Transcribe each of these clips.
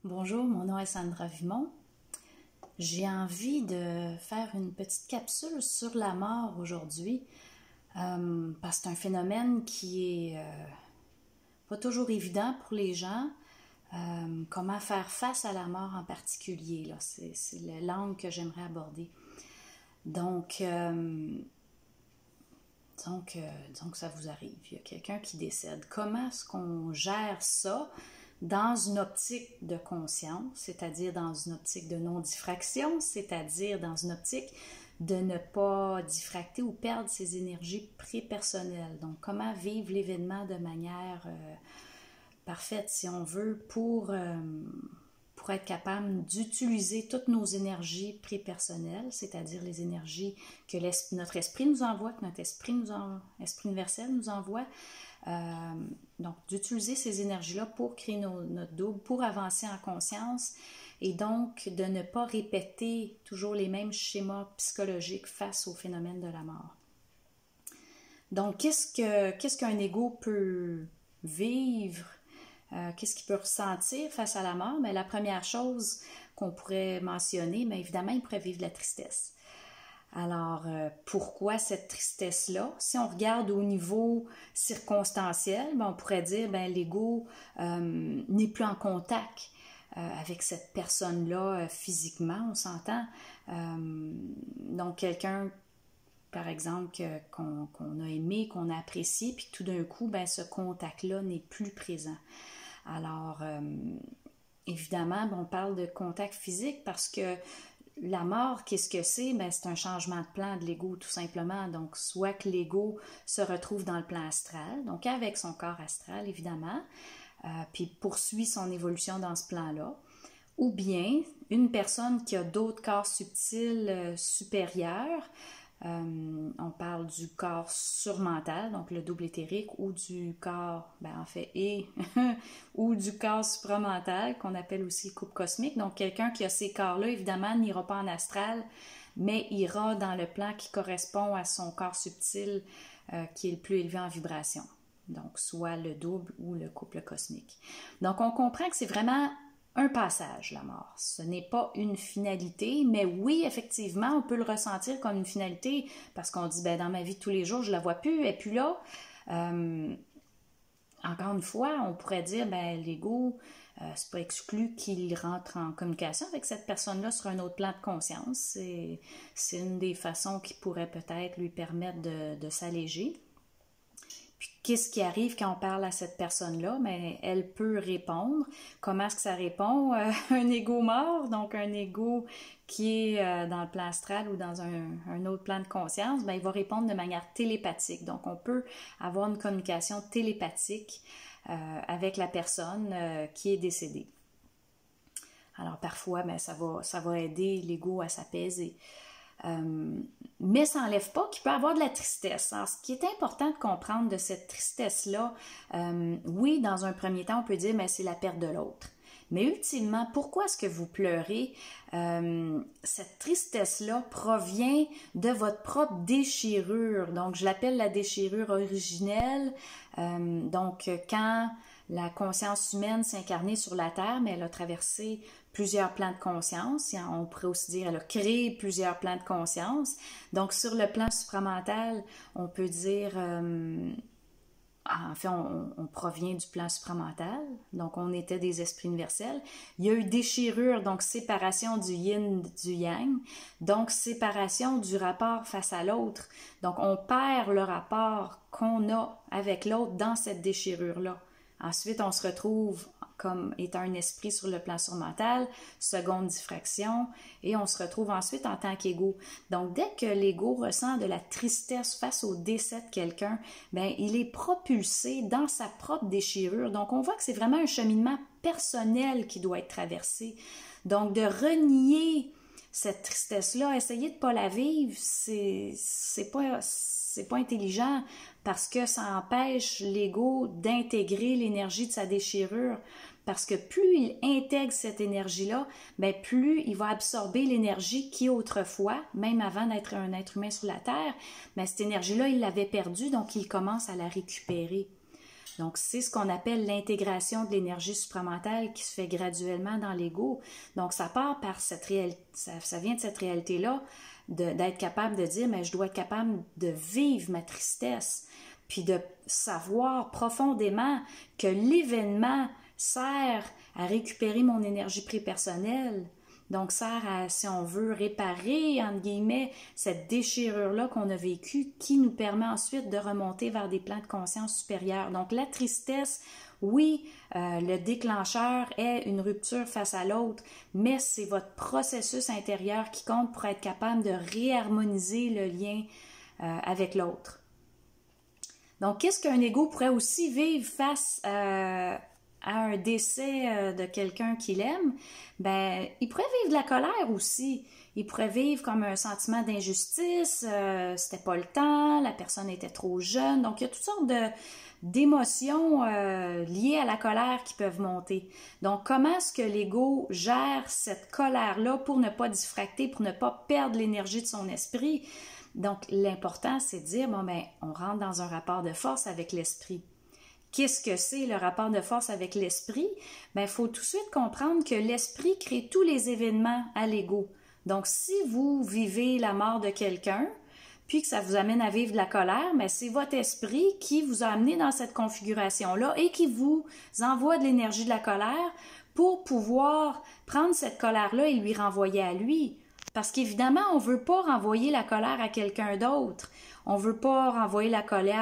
Bonjour, mon nom est Sandra Vimon. J'ai envie de faire une petite capsule sur la mort aujourd'hui parce que c'est un phénomène qui est pas toujours évident pour les gens. Comment faire face à la mort en particulier, là, c'est l'angle que j'aimerais aborder. Donc, ça vous arrive, il y a quelqu'un qui décède. Comment est-ce qu'on gère ça dans une optique de conscience, c'est-à-dire dans une optique de non-diffraction, c'est-à-dire dans une optique de ne pas diffracter ou perdre ses énergies pré-personnelles. Donc, comment vivre l'événement de manière parfaite, si on veut, pour être capable d'utiliser toutes nos énergies pré-personnelles, c'est-à-dire les énergies que notre esprit nous envoie, que notre esprit universel nous envoie. Donc, d'utiliser ces énergies-là pour créer notre double, pour avancer en conscience et donc de ne pas répéter toujours les mêmes schémas psychologiques face au phénomène de la mort. Donc, qu'est-ce qu'un ego peut vivre? Qu'est-ce qu'il peut ressentir face à la mort? Bien, la première chose qu'on pourrait mentionner, bien, évidemment, il pourrait vivre de la tristesse. Alors, pourquoi cette tristesse-là? Si on regarde au niveau circonstanciel, bien, on pourrait dire que l'ego n'est plus en contact avec cette personne-là physiquement, on s'entend. Donc, quelqu'un, par exemple, qu'on a aimé, qu'on a apprécié, puis tout d'un coup, ce contact-là n'est plus présent. Alors, évidemment, on parle de contact physique parce que la mort, qu'est-ce que c'est? C'est un changement de plan de l'ego, tout simplement. Donc, soit que l'ego se retrouve dans le plan astral, donc avec son corps astral, évidemment, puis poursuit son évolution dans ce plan-là, ou bien une personne qui a d'autres corps subtils supérieurs. On parle du corps surmental, donc le double éthérique, ou du corps, ou du corps supramental, qu'on appelle aussi le couple cosmique. Donc, quelqu'un qui a ces corps-là, évidemment, n'ira pas en astral, mais ira dans le plan qui correspond à son corps subtil, qui est le plus élevé en vibration. Donc, soit le double ou le couple cosmique. Donc, on comprend que c'est vraiment un passage, la mort. Ce n'est pas une finalité, mais oui, effectivement, on peut le ressentir comme une finalité parce qu'on dit, dans ma vie de tous les jours, je la vois plus, et puis là, encore une fois, on pourrait dire, l'ego, c'est pas exclu qu'il rentre en communication avec cette personne-là sur un autre plan de conscience. C'est une des façons qui pourrait peut-être lui permettre de s'alléger. Qu'est-ce qui arrive quand on parle à cette personne-là? Elle peut répondre. Comment est-ce que ça répond? Un ego mort, donc un ego qui est dans le plan astral ou dans un autre plan de conscience, il va répondre de manière télépathique. Donc, on peut avoir une communication télépathique avec la personne qui est décédée. Alors, parfois, ça va aider l'ego à s'apaiser. Mais ça n'enlève pas qu'il peut y avoir de la tristesse. Alors, ce qui est important de comprendre de cette tristesse-là, oui, dans un premier temps, on peut dire c'est la perte de l'autre. Mais ultimement, pourquoi est-ce que vous pleurez? Cette tristesse-là provient de votre propre déchirure. Donc, je l'appelle la déchirure originelle. Donc, quand la conscience humaine s'est incarnée sur la Terre, mais elle a traversé plusieurs plans de conscience. On pourrait aussi dire qu'elle a créé plusieurs plans de conscience. Donc, sur le plan supramental, on peut dire, en fait, on provient du plan supramental. Donc, on était des esprits universels. Il y a eu déchirure, donc séparation du yin, du yang. Donc, séparation du rapport face à l'autre. Donc, on perd le rapport qu'on a avec l'autre dans cette déchirure-là. Ensuite, on se retrouve comme étant un esprit sur le plan surmental, seconde diffraction, et on se retrouve ensuite en tant qu'ego. Donc, dès que l'ego ressent de la tristesse face au décès de quelqu'un, il est propulsé dans sa propre déchirure. Donc, on voit que c'est vraiment un cheminement personnel qui doit être traversé. Donc, de renier cette tristesse-là, essayer de ne pas la vivre, c'est pas intelligent parce que ça empêche l'ego d'intégrer l'énergie de sa déchirure. Parce que plus il intègre cette énergie-là, plus il va absorber l'énergie qui autrefois, même avant d'être un être humain sur la Terre, cette énergie-là, il l'avait perdue, donc il commence à la récupérer. Donc, c'est ce qu'on appelle l'intégration de l'énergie supramentale qui se fait graduellement dans l'ego. Donc, ça part par cette réalité, ça vient de cette réalité-là, d'être capable de dire, mais je dois être capable de vivre ma tristesse, puis de savoir profondément que l'événement sert à récupérer mon énergie prépersonnelle. Donc, sert à, si on veut, réparer, entre guillemets, cette déchirure-là qu'on a vécue qui nous permet ensuite de remonter vers des plans de conscience supérieurs. Donc, la tristesse, oui, le déclencheur est une rupture face à l'autre, mais c'est votre processus intérieur qui compte pour être capable de réharmoniser le lien avec l'autre. Donc, qu'est-ce qu'un ego pourrait aussi vivre face à un décès de quelqu'un qu'il aime? Ben, il pourrait vivre de la colère aussi. Il pourrait vivre comme un sentiment d'injustice, c'était pas le temps, la personne était trop jeune. Donc, il y a toutes sortes d'émotions liées à la colère qui peuvent monter. Donc, comment est-ce que l'ego gère cette colère-là pour ne pas diffracter, pour ne pas perdre l'énergie de son esprit? Donc, l'important, c'est de dire, bon, ben, on rentre dans un rapport de force avec l'esprit. Qu'est-ce que c'est le rapport de force avec l'esprit? Bien, il faut tout de suite comprendre que l'esprit crée tous les événements à l'ego. Donc, si vous vivez la mort de quelqu'un, puis que ça vous amène à vivre de la colère, bien, c'est votre esprit qui vous a amené dans cette configuration-là et qui vous envoie de l'énergie de la colère pour pouvoir prendre cette colère-là et lui renvoyer à lui. Parce qu'évidemment, on ne veut pas renvoyer la colère à quelqu'un d'autre. On ne veut pas renvoyer la colère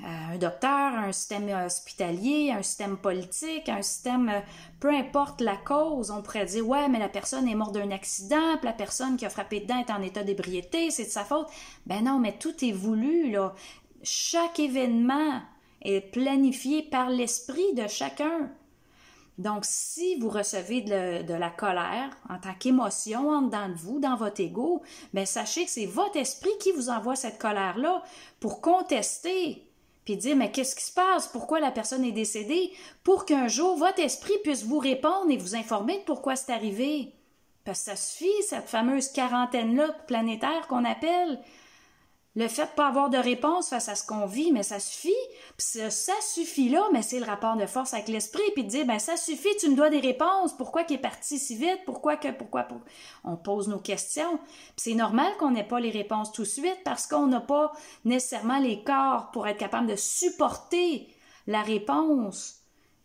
à un docteur, à un système hospitalier, à un système politique, à un système, peu importe la cause. On pourrait dire, ouais, mais la personne est morte d'un accident, puis la personne qui a frappé dedans est en état d'ébriété, c'est de sa faute. Ben non, mais tout est voulu, là. Chaque événement est planifié par l'esprit de chacun. Donc, si vous recevez de la colère en tant qu'émotion en dedans de vous, dans votre ego, bien, sachez que c'est votre esprit qui vous envoie cette colère-là pour contester, puis dire, mais qu'est-ce qui se passe? Pourquoi la personne est décédée? Pour qu'un jour, votre esprit puisse vous répondre et vous informer de pourquoi c'est arrivé. Parce que ça suffit, cette fameuse quarantaine-là planétaire qu'on appelle. Le fait de ne pas avoir de réponse face à ce qu'on vit, mais ça suffit. Puis ça suffit là, mais c'est le rapport de force avec l'esprit. Puis de dire, ben ça suffit, tu me dois des réponses. Pourquoi qu'il est parti si vite? Pourquoi? On pose nos questions. Puis c'est normal qu'on n'ait pas les réponses tout de suite parce qu'on n'a pas nécessairement les corps pour être capable de supporter la réponse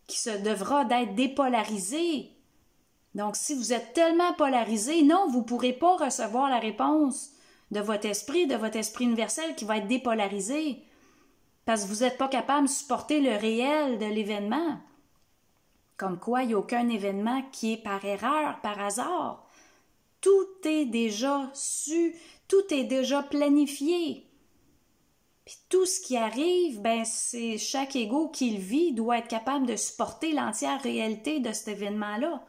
qui se devra d'être dépolarisée. Donc, si vous êtes tellement polarisé, non, vous ne pourrez pas recevoir la réponse de votre esprit universel qui va être dépolarisé parce que vous n'êtes pas capable de supporter le réel de l'événement. Comme quoi, il n'y a aucun événement qui est par erreur, par hasard. Tout est déjà su, tout est déjà planifié. Puis tout ce qui arrive, ben c'est chaque ego qui le vit doit être capable de supporter l'entière réalité de cet événement-là.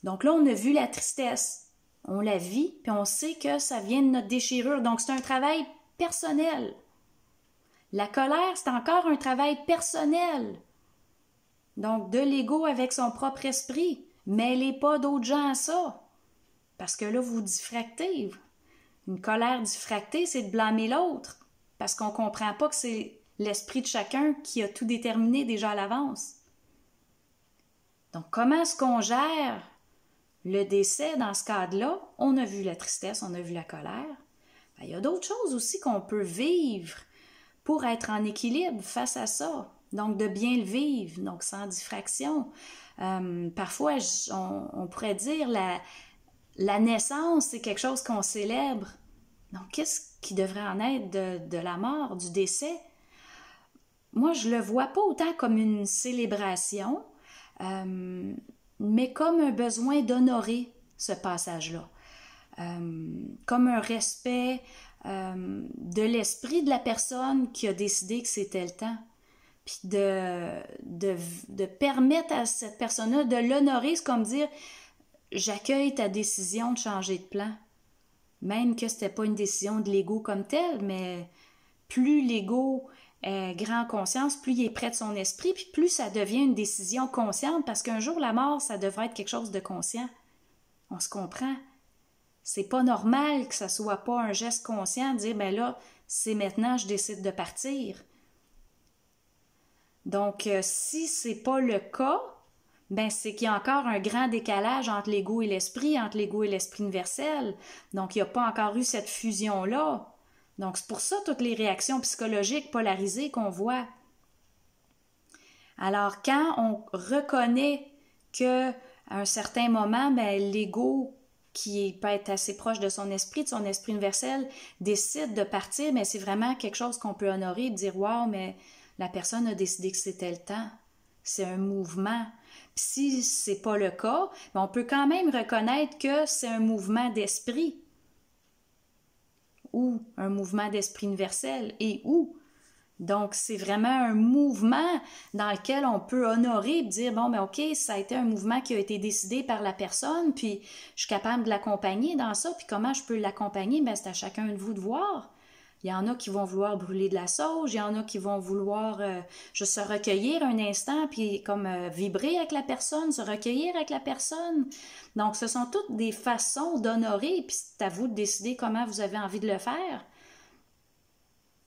Donc là, on a vu la tristesse. On la vit, puis on sait que ça vient de notre déchirure. Donc, c'est un travail personnel. La colère, c'est encore un travail personnel. Donc, de l'ego avec son propre esprit. Mêlez pas d'autres gens à ça. Parce que là, vous diffractez. Une colère diffractée, c'est de blâmer l'autre. Parce qu'on ne comprend pas que c'est l'esprit de chacun qui a tout déterminé déjà à l'avance. Donc, comment est-ce qu'on gère le décès, dans ce cadre-là? On a vu la tristesse, on a vu la colère. Ben, il y a d'autres choses aussi qu'on peut vivre pour être en équilibre face à ça. Donc, de bien le vivre, donc sans diffraction. Parfois, on pourrait dire la naissance, c'est quelque chose qu'on célèbre. Donc, qu'est-ce qui devrait en être de la mort, du décès? Moi, je le vois pas autant comme une célébration, mais comme un besoin d'honorer ce passage-là, comme un respect de l'esprit de la personne qui a décidé que c'était le temps, puis de permettre à cette personne-là de l'honorer, c'est comme dire « j'accueille ta décision de changer de plan », même que c'était pas une décision de l'ego comme tel, mais plus l'ego est grand en conscience, plus il est près de son esprit, puis plus ça devient une décision consciente, parce qu'un jour, la mort, ça devrait être quelque chose de conscient. On se comprend. C'est pas normal que ça soit pas un geste conscient de dire, ben là, c'est maintenant, je décide de partir. Donc, si c'est pas le cas, ben c'est qu'il y a encore un grand décalage entre l'ego et l'esprit, entre l'ego et l'esprit universel. Donc, il n'y a pas encore eu cette fusion-là. Donc, c'est pour ça toutes les réactions psychologiques polarisées qu'on voit. Alors, quand on reconnaît qu'à un certain moment, ben, l'ego, peut être assez proche de son esprit universel, décide de partir, mais c'est vraiment quelque chose qu'on peut honorer et dire « Wow, mais la personne a décidé que c'était le temps. » C'est un mouvement. Puis si c'est pas le cas, ben, on peut quand même reconnaître que c'est un mouvement d'esprit ou un mouvement d'esprit universel et où. Donc, c'est vraiment un mouvement dans lequel on peut honorer et dire, bon, ben OK, ça a été un mouvement qui a été décidé par la personne, puis je suis capable de l'accompagner dans ça, puis comment je peux l'accompagner? Ben, c'est à chacun de vous de voir. Il y en a qui vont vouloir brûler de la sauge, il y en a qui vont vouloir juste se recueillir un instant, puis comme vibrer avec la personne, se recueillir avec la personne. Donc, ce sont toutes des façons d'honorer, puis c'est à vous de décider comment vous avez envie de le faire.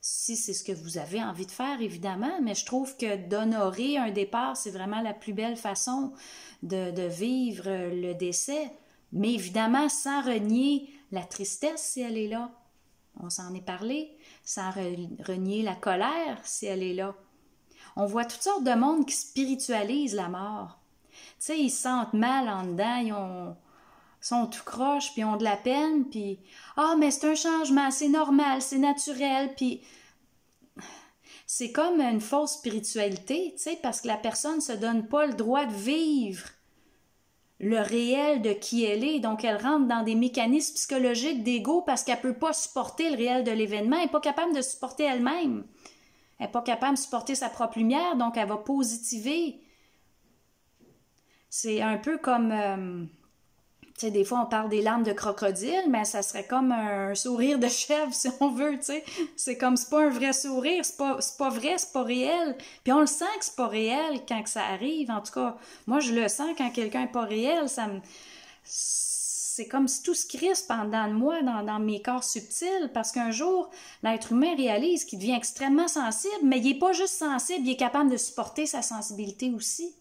Si c'est ce que vous avez envie de faire, évidemment, mais je trouve que d'honorer un départ, c'est vraiment la plus belle façon de vivre le décès. Mais évidemment, sans renier la tristesse si elle est là. On s'en est parlé. Sans renier la colère si elle est là. On voit toutes sortes de monde qui spiritualisent la mort. Tu sais, ils se sentent mal en dedans, sont tout croches, puis ont de la peine, puis « Ah, mais c'est un changement, c'est normal, c'est naturel », puis c'est comme une fausse spiritualité, tu sais, parce que la personne ne se donne pas le droit de vivre le réel de qui elle est, donc elle rentre dans des mécanismes psychologiques d'ego parce qu'elle ne peut pas supporter le réel de l'événement, elle n'est pas capable de supporter elle-même, elle n'est pas capable de supporter sa propre lumière, donc elle va positiver. C'est un peu comme... Tu sais, des fois, on parle des larmes de crocodile, mais ça serait comme un sourire de chèvre, si on veut, tu sais. C'est comme, c'est pas un vrai sourire, c'est pas vrai, c'est pas réel. Puis on le sent que c'est pas réel quand que ça arrive. En tout cas, moi, je le sens quand quelqu'un est pas réel, c'est comme si tout se crispe en dedans de moi, dans mes corps subtils, parce qu'un jour, l'être humain réalise qu'il devient extrêmement sensible, mais il est pas juste sensible, il est capable de supporter sa sensibilité aussi.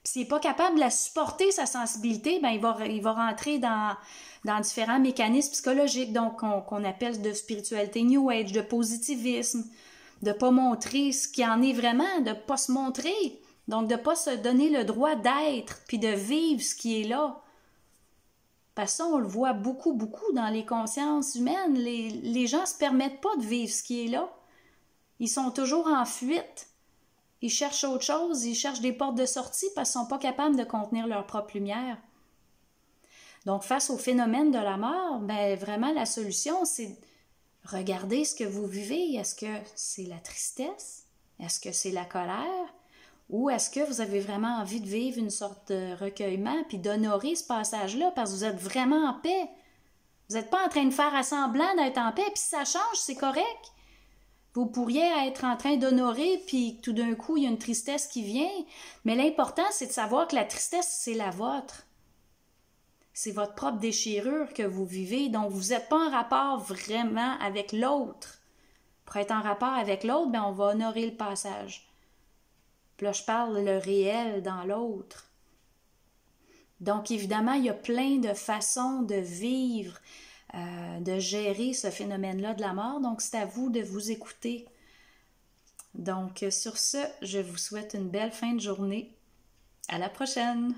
Puis s'il n'est pas capable de la supporter, sa sensibilité, ben il va rentrer dans différents mécanismes psychologiques, donc qu'on appelle de spiritualité New Age, de positivisme, de ne pas montrer ce qu'il en est vraiment, de ne pas se montrer, donc de ne pas se donner le droit d'être, puis de vivre ce qui est là. Parce que ça, on le voit beaucoup, beaucoup dans les consciences humaines. Les gens ne se permettent pas de vivre ce qui est là. Ils sont toujours en fuite. Ils cherchent autre chose, ils cherchent des portes de sortie parce qu'ils ne sont pas capables de contenir leur propre lumière. Donc, face au phénomène de la mort, ben vraiment, la solution, c'est regarder ce que vous vivez. Est-ce que c'est la tristesse? Est-ce que c'est la colère? Ou est-ce que vous avez vraiment envie de vivre une sorte de recueillement puis d'honorer ce passage-là parce que vous êtes vraiment en paix? Vous n'êtes pas en train de faire à semblant d'être en paix, puis si ça change, c'est correct. Vous pourriez être en train d'honorer, puis tout d'un coup, il y a une tristesse qui vient. Mais l'important, c'est de savoir que la tristesse, c'est la vôtre. C'est votre propre déchirure que vous vivez. Donc, vous n'êtes pas en rapport vraiment avec l'autre. Pour être en rapport avec l'autre, ben, on va honorer le passage. Puis là, je parle le réel dans l'autre. Donc, évidemment, il y a plein de façons de vivre, de gérer ce phénomène-là de la mort. Donc, c'est à vous de vous écouter. Donc, sur ce, je vous souhaite une belle fin de journée. À la prochaine!